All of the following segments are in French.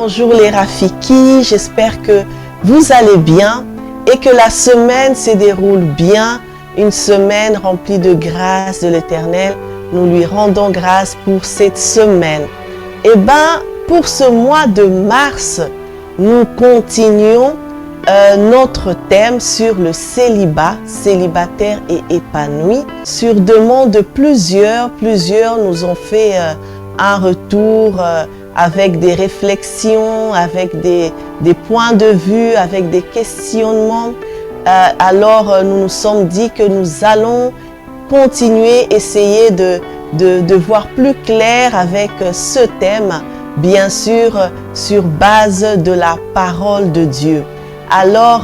Bonjour les Rafiki, j'espère que vous allez bien et que la semaine se déroule bien, une semaine remplie de grâce de l'Éternel. Nous lui rendons grâce pour cette semaine. Et pour ce mois de mars, nous continuons notre thème sur le célibat, célibataire et épanoui. Sur demande de plusieurs nous ont fait un retour avec des réflexions, avec des points de vue, avec des questionnements. Alors nous nous sommes dit que nous allons continuer, essayer de voir plus clair avec ce thème, bien sûr sur base de la parole de Dieu. Alors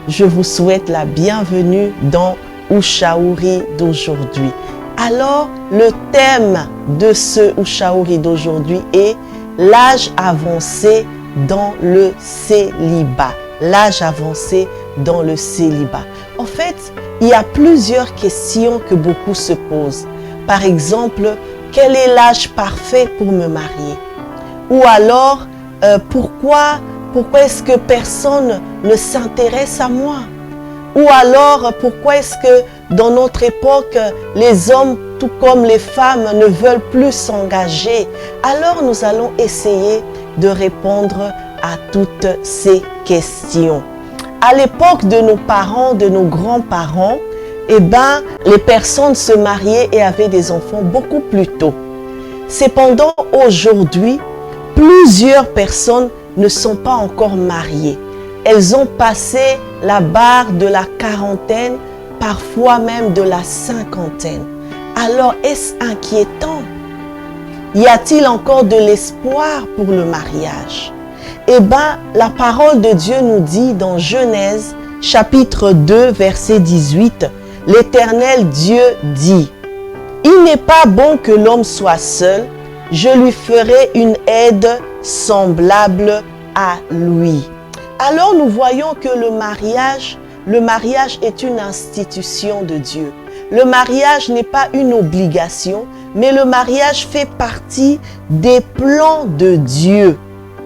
je vous souhaite la bienvenue dans Ushauri d'aujourd'hui. Alors le thème de ce Ushauri d'aujourd'hui est l'âge avancé dans le célibat. L'âge avancé dans le célibat. En fait, il y a plusieurs questions que beaucoup se posent. Par exemple, quel est l'âge parfait pour me marier? Ou alors, pourquoi est-ce que personne ne s'intéresse à moi? Ou alors, pourquoi est-ce que dans notre époque, les hommes, tout comme les femmes, ne veulent plus s'engager? Alors, nous allons essayer de répondre à toutes ces questions. À l'époque de nos parents, de nos grands-parents, les personnes se mariaient et avaient des enfants beaucoup plus tôt. Cependant, aujourd'hui, plusieurs personnes ne sont pas encore mariées. Elles ont passé la barre de la quarantaine, parfois même de la cinquantaine. Alors, est-ce inquiétant? Y a-t-il encore de l'espoir pour le mariage? La parole de Dieu nous dit dans Genèse, chapitre 2, verset 18, l'Éternel Dieu dit, « Il n'est pas bon que l'homme soit seul, je lui ferai une aide semblable à lui. » Alors nous voyons que le mariage est une institution de Dieu. Le mariage n'est pas une obligation, mais le mariage fait partie des plans de Dieu.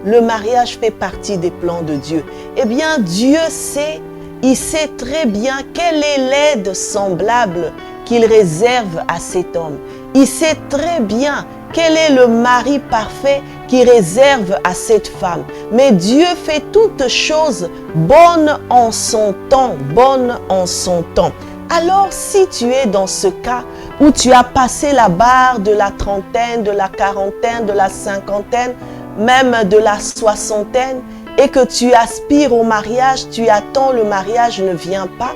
Le mariage fait partie des plans de Dieu. Eh bien, Dieu sait, il sait très bien quelle est l'aide semblable qu'il réserve à cet homme. Il sait très bien quel est le mari parfait qu'il réserve à cette femme. Mais Dieu fait toutes choses bonnes en son temps, bonnes en son temps. Alors, si tu es dans ce cas où tu as passé la barre de la trentaine, de la quarantaine, de la cinquantaine, même de la soixantaine, et que tu aspires au mariage, tu attends le mariage ne vient pas,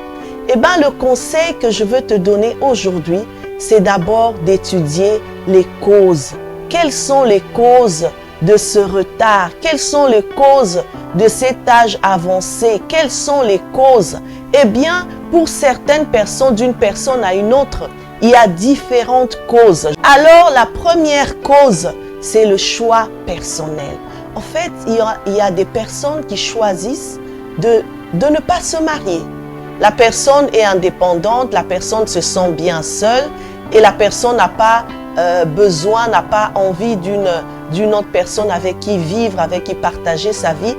le conseil que je veux te donner aujourd'hui, c'est d'abord d'étudier les causes. Quelles sont les causes de ce retard? Quelles sont les causes de cet âge avancé? Quelles sont les causes? Pour certaines personnes, d'une personne à une autre, il y a différentes causes. Alors, la première cause, c'est le choix personnel. En fait, il y a des personnes qui choisissent de ne pas se marier. La personne est indépendante, la personne se sent bien seule et la personne n'a pas besoin, n'a pas envie d'une autre personne avec qui vivre, avec qui partager sa vie.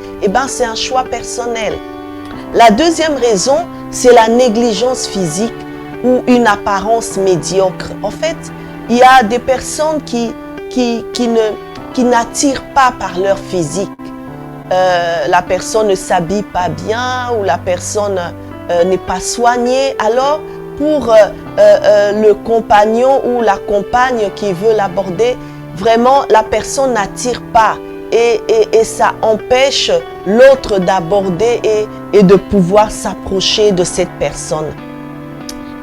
C'est un choix personnel. La deuxième raison, c'est la négligence physique ou une apparence médiocre. En fait, il y a des personnes qui n'attirent pas par leur physique. La personne ne s'habille pas bien ou la personne n'est pas soignée. Alors, pour le compagnon ou la compagne qui veut l'aborder, vraiment, la personne n'attire pas et ça empêche l'autre d'aborder et de pouvoir s'approcher de cette personne.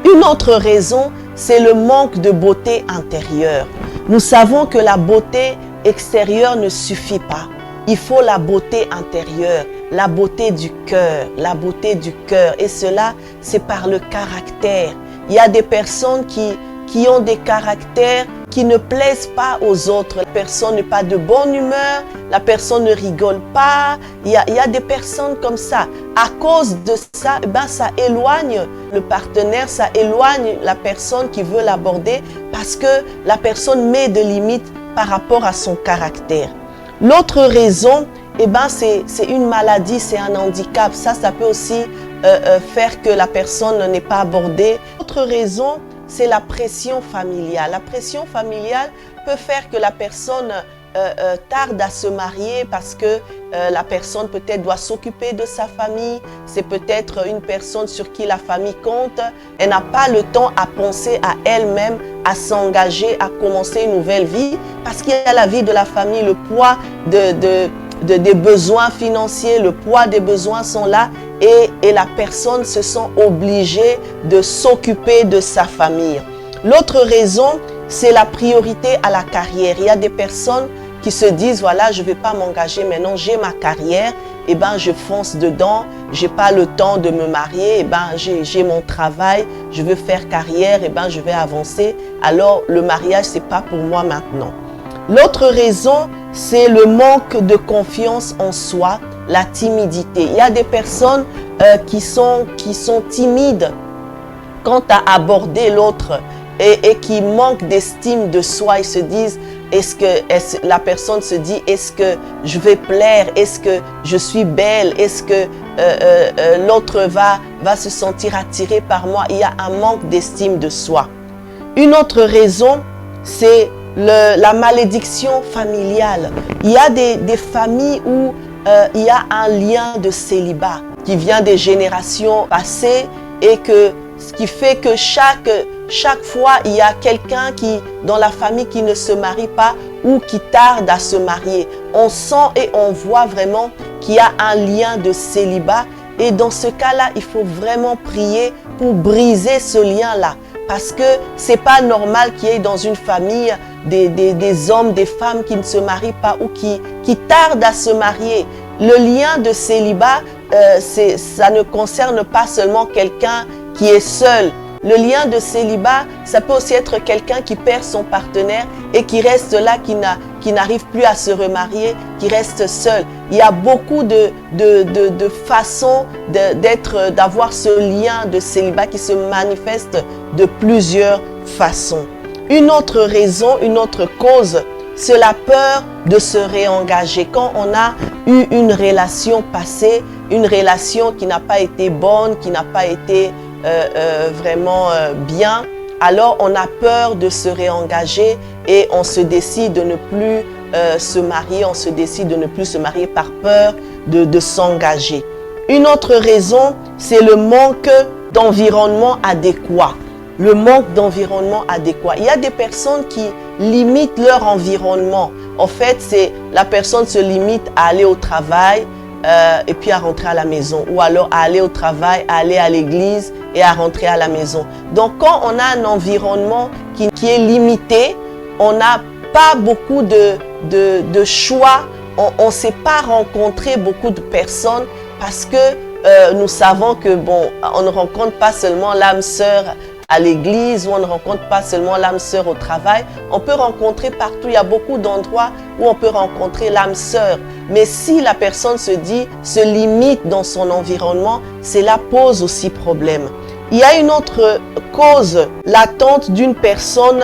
Une autre raison, c'est le manque de beauté intérieure. Nous savons que la beauté extérieure ne suffit pas. Il faut la beauté intérieure, la beauté du cœur, la beauté du cœur. Et cela, c'est par le caractère. Il y a des personnes qui ont des caractères qui ne plaisent pas aux autres. La personne n'est pas de bonne humeur, la personne ne rigole pas. Il y a des personnes comme ça. À cause de ça, ça éloigne le partenaire, ça éloigne la personne qui veut l'aborder parce que la personne met des limites par rapport à son caractère. L'autre raison eh ben c'est une maladie, c'est un handicap. Ça peut aussi faire que la personne n'est pas abordée. Autre raison, c'est la pression familiale. La pression familiale peut faire que la personne tarde à se marier parce que la personne peut-être doit s'occuper de sa famille. C'est peut-être une personne sur qui la famille compte. Elle n'a pas le temps à penser à elle-même, à s'engager, à commencer une nouvelle vie parce qu'il y a la vie de la famille, le poids des besoins financiers, le poids des besoins sont là et la personne se sent obligée de s'occuper de sa famille. L'autre raison, c'est la priorité à la carrière. Il y a des personnes qui se disent, voilà, je ne vais pas m'engager maintenant, j'ai ma carrière, et ben je fonce dedans, je n'ai pas le temps de me marier, et ben j'ai mon travail, je veux faire carrière, et ben je vais avancer, alors le mariage, ce n'est pas pour moi maintenant. L'autre raison, c'est le manque de confiance en soi, la timidité. Il y a des personnes qui sont timides quant à aborder l'autre et qui manquent d'estime de soi. Ils se disent, la personne se dit, est-ce que je vais plaire? Est-ce que je suis belle? Est-ce que l'autre va se sentir attiré par moi? Il y a un manque d'estime de soi. Une autre raison, c'est la malédiction familiale. Il y a des familles où il y a un lien de célibat qui vient des générations passées et ce qui fait que chaque fois, il y a quelqu'un dans la famille qui ne se marie pas ou qui tarde à se marier. On sent et on voit vraiment qu'il y a un lien de célibat. Et dans ce cas-là, il faut vraiment prier pour briser ce lien-là. Parce que ce n'est pas normal qu'il y ait dans une famille des hommes, des femmes qui ne se marient pas ou qui tardent à se marier. Le lien de célibat, ça ne concerne pas seulement quelqu'un qui est seul. Le lien de célibat, ça peut aussi être quelqu'un qui perd son partenaire et qui reste là, qui n'arrive plus à se remarier, qui reste seul. Il y a beaucoup de façons d'avoir ce lien de célibat qui se manifeste de plusieurs façons. Une autre raison, une autre cause, c'est la peur de se réengager. Quand on a eu une relation passée, une relation qui n'a pas été bonne, qui n'a pas été vraiment bien, alors on a peur de se réengager et on se décide de ne plus se marier, on se décide de ne plus se marier par peur de s'engager. Une autre raison, c'est le manque d'environnement adéquat. Le manque d'environnement adéquat. Il y a des personnes qui limitent leur environnement. En fait, la personne se limite à aller au travail et puis à rentrer à la maison. Ou alors à aller au travail, à aller à l'église et à rentrer à la maison. Donc, quand on a un environnement qui est limité, on n'a pas beaucoup de choix. On ne sait pas rencontrer beaucoup de personnes parce que nous savons que, on ne rencontre pas seulement l'âme sœur à l'église, où on ne rencontre pas seulement l'âme sœur au travail. On peut rencontrer partout, il y a beaucoup d'endroits où on peut rencontrer l'âme sœur. Mais si la personne se limite dans son environnement, cela pose aussi problème. Il y a une autre cause, l'attente d'une personne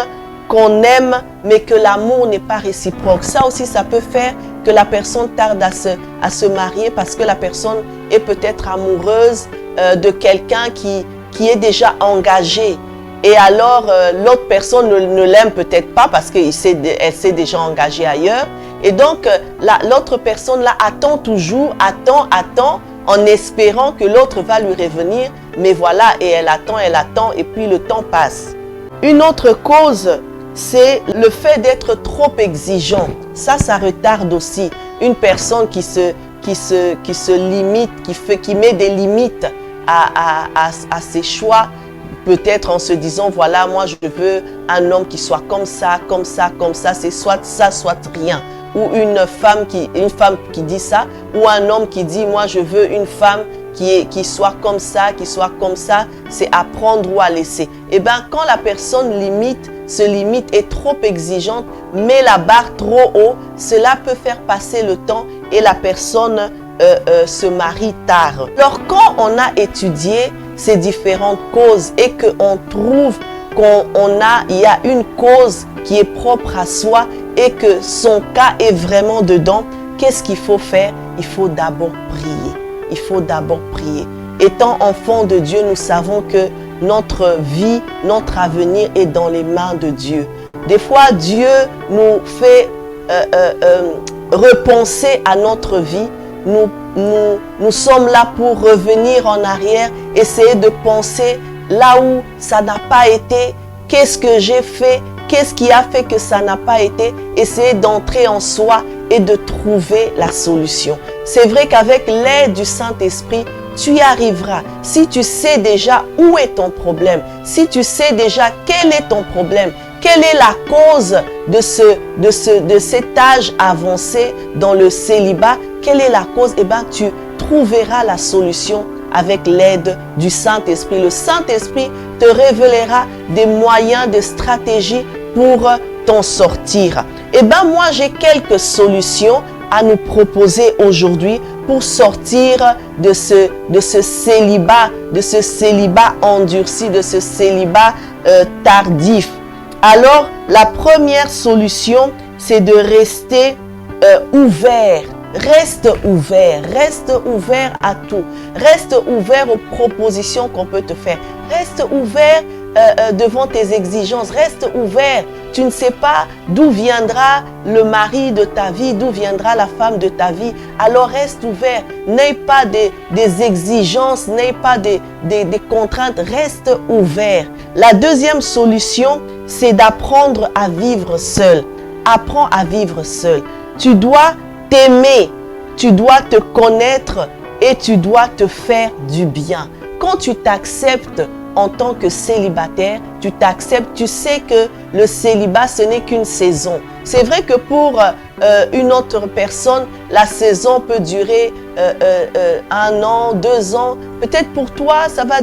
qu'on aime, mais que l'amour n'est pas réciproque. Ça aussi, ça peut faire que la personne tarde à se marier parce que la personne est peut-être amoureuse de quelqu'un qui est déjà engagé. Et alors, l'autre personne ne l'aime peut-être pas parce qu'elle s'est déjà engagée ailleurs. Et donc, l'autre personne là attend toujours, attend, en espérant que l'autre va lui revenir. Mais voilà, et elle attend, et puis le temps passe. Une autre cause, c'est le fait d'être trop exigeant. Ça retarde aussi. Une personne qui se limite, qui met des limites à ses choix, peut-être en se disant, voilà, moi je veux un homme qui soit comme ça, c'est soit ça, soit rien. Ou une femme qui dit ça, ou un homme qui dit, moi je veux une femme qui soit comme ça, c'est à prendre ou à laisser. Et bien, quand la personne se limite, est trop exigeante, met la barre trop haut, cela peut faire passer le temps et la personne se marie tard. Alors, quand on a étudié ces différentes causes et qu'on trouve il y a une cause qui est propre à soi et que son cas est vraiment dedans, qu'est-ce qu'il faut faire? Il faut d'abord prier. Il faut d'abord prier. Étant enfant de Dieu, nous savons que notre vie, notre avenir est dans les mains de Dieu. Des fois, Dieu nous fait repenser à notre vie. Nous sommes là pour revenir en arrière, essayer de penser là où ça n'a pas été, qu'est-ce que j'ai fait, qu'est-ce qui a fait que ça n'a pas été, essayer d'entrer en soi et de trouver la solution. C'est vrai qu'avec l'aide du Saint-Esprit, tu y arriveras. Si tu sais déjà où est ton problème, si tu sais déjà quel est ton problème, quelle est la cause de cet âge avancé dans le célibat, quelle est la cause? Eh bien, tu trouveras la solution avec l'aide du Saint-Esprit. Le Saint-Esprit te révélera des moyens, des stratégies pour t'en sortir. Eh bien, moi, j'ai quelques solutions à nous proposer aujourd'hui pour sortir de ce célibat endurci, de ce célibat tardif. Alors, la première solution, c'est de rester ouvert. Reste ouvert à tout. Reste ouvert aux propositions qu'on peut te faire. Reste ouvert devant tes exigences. Reste ouvert. Tu ne sais pas d'où viendra le mari de ta vie, d'où viendra la femme de ta vie. Alors reste ouvert. N'aie pas des exigences, n'aie pas des contraintes. Reste ouvert. La deuxième solution, c'est d'apprendre à vivre seul. Apprends à vivre seul. Tu dois t'aimer, tu dois te connaître et tu dois te faire du bien. Quand tu t'acceptes en tant que célibataire, tu t'acceptes, tu sais que le célibat, ce n'est qu'une saison. C'est vrai que pour une autre personne, la saison peut durer 1 an, 2 ans. Peut-être pour toi, ça va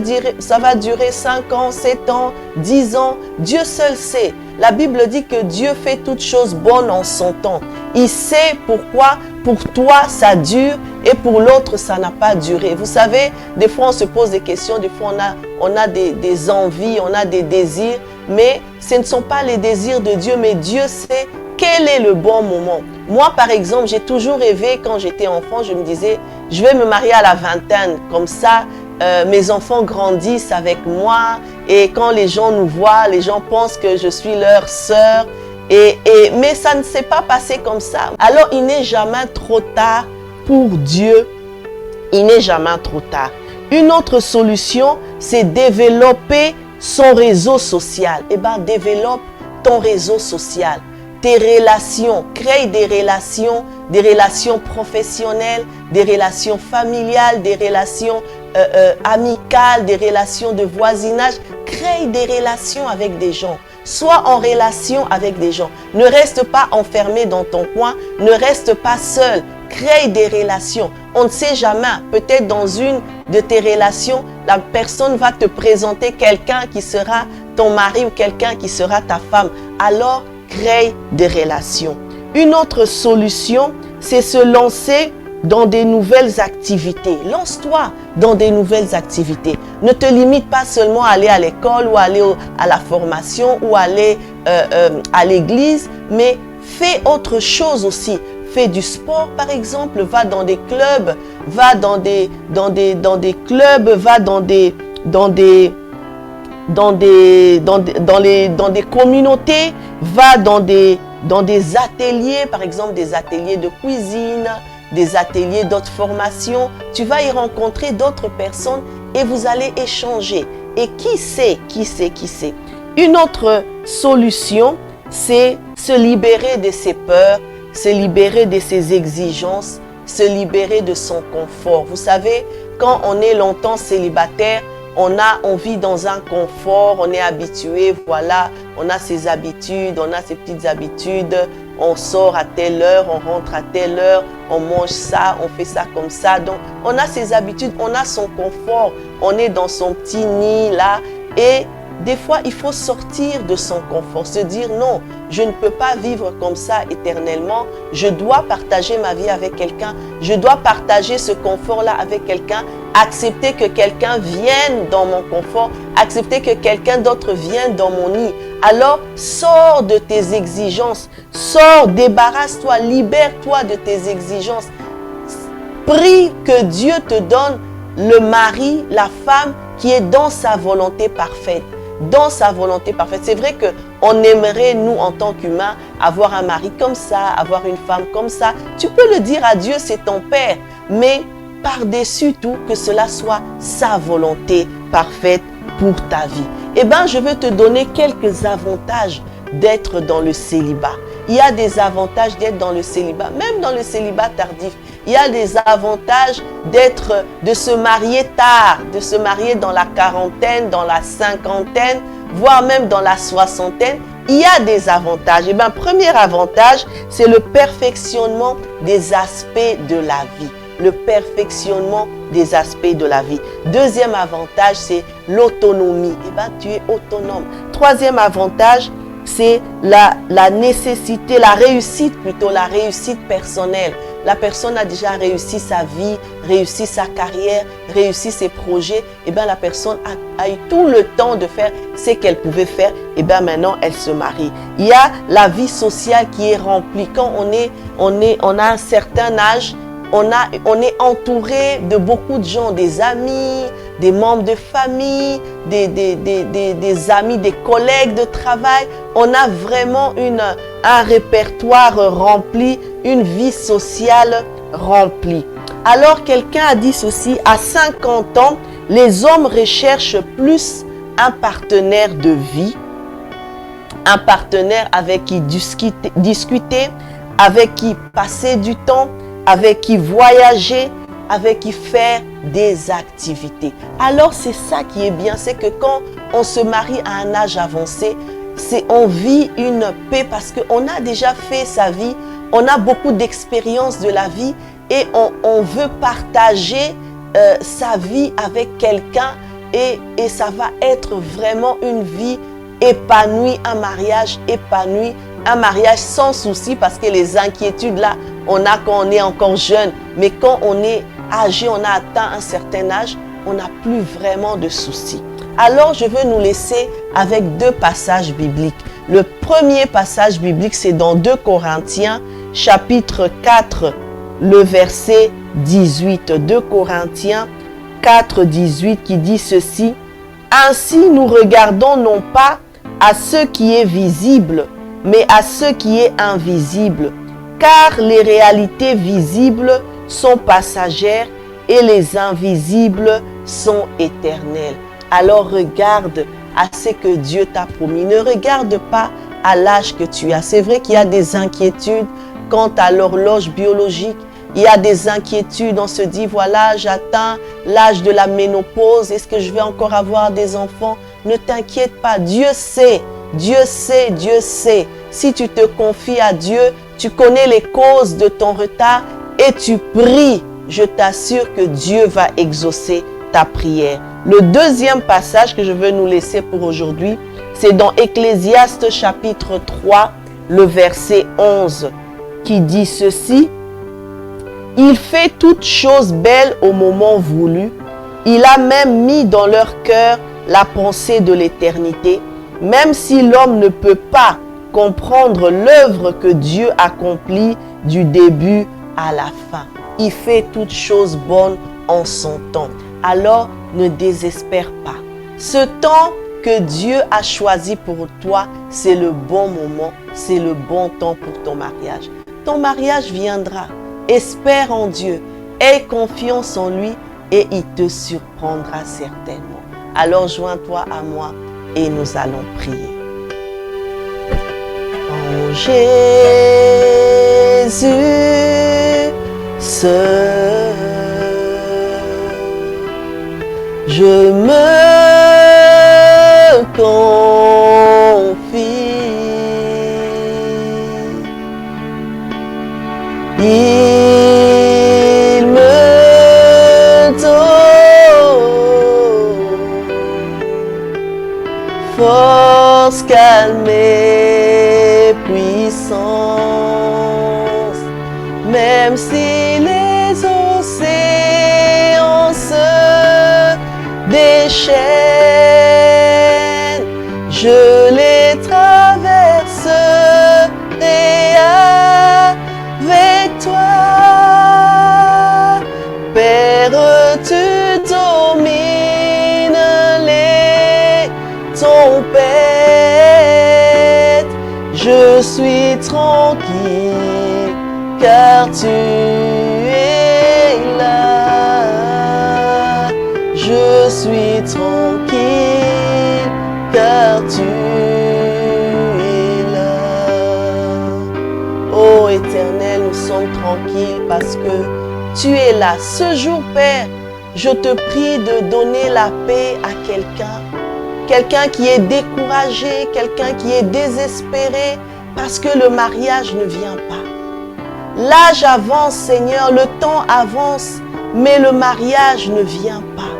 durer 5 ans, 7 ans, 10 ans. Dieu seul sait. La Bible dit que Dieu fait toutes choses bonnes en son temps. Il sait pourquoi pour toi ça dure et pour l'autre ça n'a pas duré. Vous savez, des fois on se pose des questions, des fois on a des envies, on a des désirs, mais ce ne sont pas les désirs de Dieu, mais Dieu sait quel est le bon moment. Moi par exemple, j'ai toujours rêvé quand j'étais enfant, je me disais, je vais me marier à la vingtaine, comme ça mes enfants grandissent avec moi et quand les gens nous voient, les gens pensent que je suis leur sœur. Mais ça ne s'est pas passé comme ça. Alors, il n'est jamais trop tard pour Dieu. Il n'est jamais trop tard. Une autre solution, c'est développer son réseau social. Eh bien, développe ton réseau social. Tes relations, crée des relations professionnelles, des relations familiales, des relations amicales, des relations de voisinage. Crée des relations avec des gens. Sois en relation avec des gens. Ne reste pas enfermé dans ton coin. Ne reste pas seul. Crée des relations. On ne sait jamais. Peut-être dans une de tes relations, la personne va te présenter quelqu'un qui sera ton mari ou quelqu'un qui sera ta femme. Alors, crée des relations. Une autre solution, c'est se lancer dans des nouvelles activités. Lance-toi dans des nouvelles activités. Ne te limite pas seulement à aller à l'école ou aller à la formation ou aller à l'église, mais fais autre chose aussi. Fais du sport par exemple, va dans des clubs, va dans des clubs, va dans des communautés, va dans des ateliers, par exemple des ateliers de cuisine, des ateliers d'autres formations. Tu vas y rencontrer d'autres personnes et vous allez échanger. Et qui sait. Une autre solution, c'est se libérer de ses peurs, se libérer de ses exigences, se libérer de son confort. Vous savez, quand on est longtemps célibataire, on vit dans un confort, on est habitué, voilà, on a ses habitudes, on a ses petites habitudes, on sort à telle heure, on rentre à telle heure, on mange ça, on fait ça comme ça. Donc, on a ses habitudes, on a son confort, on est dans son petit nid là et des fois, il faut sortir de son confort, se dire non, je ne peux pas vivre comme ça éternellement. Je dois partager ma vie avec quelqu'un. Je dois partager ce confort-là avec quelqu'un. Accepter que quelqu'un vienne dans mon confort. Accepter que quelqu'un d'autre vienne dans mon nid. Alors, sors de tes exigences. Sors, débarrasse-toi, libère-toi de tes exigences. Prie que Dieu te donne le mari, la femme qui est dans sa volonté parfaite. Dans sa volonté parfaite. C'est vrai qu'on aimerait, nous, en tant qu'humains, avoir un mari comme ça, avoir une femme comme ça. Tu peux le dire à Dieu, c'est ton Père. Mais par-dessus tout, que cela soit sa volonté parfaite pour ta vie. Eh bien, je veux te donner quelques avantages d'être dans le célibat. Il y a des avantages d'être dans le célibat, même dans le célibat tardif. Il y a des avantages de se marier tard, de se marier dans la quarantaine, dans la cinquantaine, voire même dans la soixantaine. Il y a des avantages. Eh bien, premier avantage, c'est le perfectionnement des aspects de la vie. Le perfectionnement des aspects de la vie. Deuxième avantage, c'est l'autonomie. Eh bien, tu es autonome. Troisième avantage, c'est la nécessité, la réussite personnelle. La personne a déjà réussi sa vie, réussi sa carrière, réussi ses projets. Et bien la personne a eu tout le temps de faire ce qu'elle pouvait faire. Et bien maintenant, elle se marie. Il y a la vie sociale qui est remplie. Quand on a un certain âge, on est entouré de beaucoup de gens, des amis, des membres de famille, des amis, des collègues de travail. On a vraiment un répertoire rempli, une vie sociale remplie. Alors quelqu'un a dit ceci, à 50 ans, les hommes recherchent plus un partenaire de vie, un partenaire avec qui discuter, avec qui passer du temps, avec qui voyager, avec qui faire des activités. Alors c'est ça qui est bien, c'est que quand on se marie à un âge avancé, on vit une paix parce qu'on a déjà fait sa vie, on a beaucoup d'expérience de la vie et on veut partager sa vie avec quelqu'un et ça va être vraiment une vie épanouie, un mariage épanoui, un mariage sans souci parce que les inquiétudes là, on a quand on est encore jeune, mais quand on est âgé, on a atteint un certain âge, on n'a plus vraiment de soucis. Alors, je veux nous laisser avec deux passages bibliques. Le premier passage biblique, c'est dans 2 Corinthiens, chapitre 4, le verset 18. 2 Corinthiens 4, 18, qui dit ceci. « Ainsi, nous regardons non pas à ce qui est visible, mais à ce qui est invisible. Car les réalités visibles sont passagères et les invisibles sont éternelles. » Alors regarde à ce que Dieu t'a promis. Ne regarde pas à l'âge que tu as. C'est vrai qu'il y a des inquiétudes quant à l'horloge biologique. Il y a des inquiétudes. On se dit, voilà, j'atteins l'âge de la ménopause. Est-ce que je vais encore avoir des enfants? Ne t'inquiète pas. Dieu sait. Dieu sait. Dieu sait. Si tu te confies à Dieu, tu connais les causes de ton retard et tu pries. Je t'assure que Dieu va exaucer ta prière. Le deuxième passage que je veux nous laisser pour aujourd'hui, c'est dans Ecclésiaste chapitre 3, le verset 11, qui dit ceci. « Il fait toutes choses belles au moment voulu. Il a même mis dans leur cœur la pensée de l'éternité. Même si l'homme ne peut pas comprendre l'œuvre que Dieu accomplit du début à la fin. Il fait toutes choses bonnes en son temps. » Alors, ne désespère pas. Ce temps que Dieu a choisi pour toi, c'est le bon moment, c'est le bon temps pour ton mariage. Ton mariage viendra. Espère en Dieu, aie confiance en lui et il te surprendra certainement. Alors, joins-toi à moi et nous allons prier. En Jésus, je me confie. Il me donne Même si les océans se déchaînent, je les traverserai avec toi. Père, tu domines les tempêtes. Je suis tranquille car tu es là. Je suis tranquille car tu es là. Ô Éternel, nous sommes tranquilles parce que tu es là. Ce jour, Père, je te prie de donner la paix à quelqu'un. Quelqu'un qui est découragé, quelqu'un qui est désespéré parce que le mariage ne vient pas. L'âge avance, Seigneur, le temps avance, mais le mariage ne vient pas.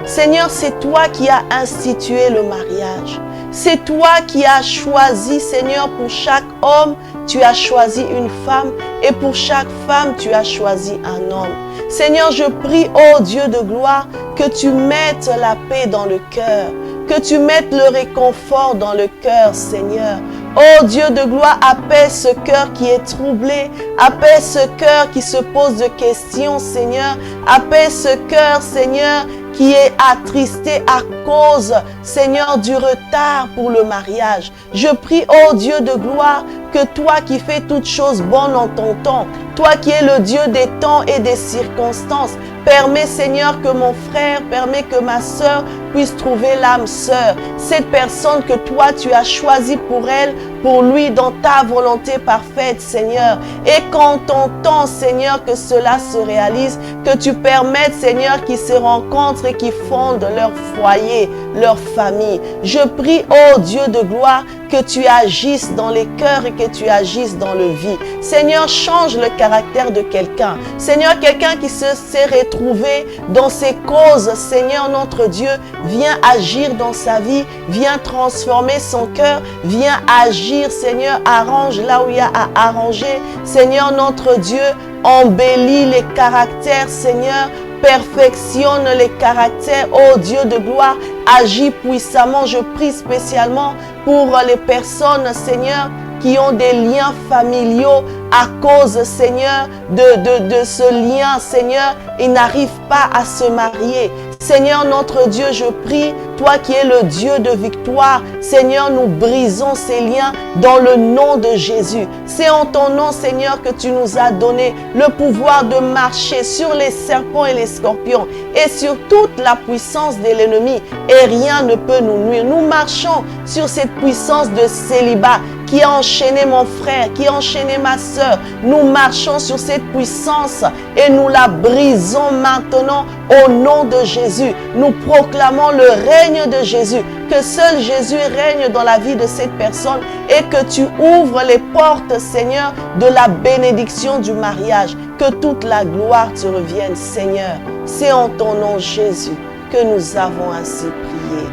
Seigneur, c'est toi qui as institué le mariage. C'est toi qui as choisi, Seigneur, pour chaque homme, tu as choisi une femme et pour chaque femme, tu as choisi un homme. Seigneur, je prie, ô Dieu de gloire, que tu mettes la paix dans le cœur, que tu mettes le réconfort dans le cœur, Seigneur. Ô Dieu de gloire, apaise ce cœur qui est troublé, apaise ce cœur qui se pose de questions, Seigneur. Apaise ce cœur, Seigneur, qui est attristé à cause, Seigneur, du retard pour le mariage. Je prie, ô Dieu de gloire, que toi qui fais toutes choses bonnes en ton temps, toi qui es le Dieu des temps et des circonstances, permets, Seigneur, que mon frère, permets que ma sœur puisse trouver l'âme sœur. Cette personne que toi, tu as choisie pour elle, pour lui, dans ta volonté parfaite, Seigneur. Et quand on entend, Seigneur, que cela se réalise, que tu permettes, Seigneur, qu'ils se rencontrent et qu'ils fondent leur foyer, leur famille. Je prie, ô Dieu de gloire, que tu agisses dans les cœurs et que tu agisses dans le vie. Seigneur, change le caractère de quelqu'un. Seigneur, quelqu'un qui s'est retrouvé dans ses causes, Seigneur notre Dieu, viens agir dans sa vie, viens transformer son cœur, viens agir, Seigneur, arrange là où il y a à arranger. Seigneur notre Dieu, embellis les caractères, Seigneur, perfectionne les caractères, ô Dieu de gloire, agis puissamment. Je prie spécialement pour les personnes, Seigneur, qui ont des liens familiaux à cause, Seigneur, de ce lien, Seigneur, ils n'arrivent pas à se marier. Seigneur notre Dieu, je prie, toi qui es le Dieu de victoire, Seigneur, nous brisons ces liens dans le nom de Jésus. C'est en ton nom, Seigneur, que tu nous as donné le pouvoir de marcher sur les serpents et les scorpions et sur toute la puissance de l'ennemi et rien ne peut nous nuire. Nous marchons sur cette puissance de célibat qui a enchaîné mon frère, qui a enchaîné ma sœur. Nous marchons sur cette puissance et nous la brisons maintenant au nom de Jésus. Nous proclamons le règne de Jésus, que seul Jésus règne dans la vie de cette personne et que tu ouvres les portes, Seigneur, de la bénédiction du mariage. Que toute la gloire te revienne, Seigneur. C'est en ton nom, Jésus, que nous avons ainsi prié.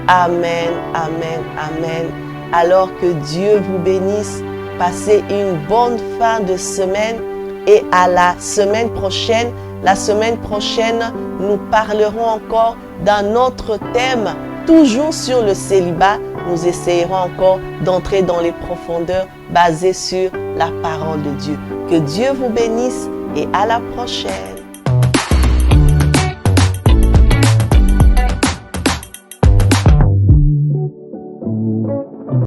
Amen, amen, amen. Alors que Dieu vous bénisse, passez une bonne fin de semaine et à la semaine prochaine. La semaine prochaine, nous parlerons encore d'un autre thème, toujours sur le célibat. Nous essayerons encore d'entrer dans les profondeurs basées sur la parole de Dieu. Que Dieu vous bénisse et à la prochaine.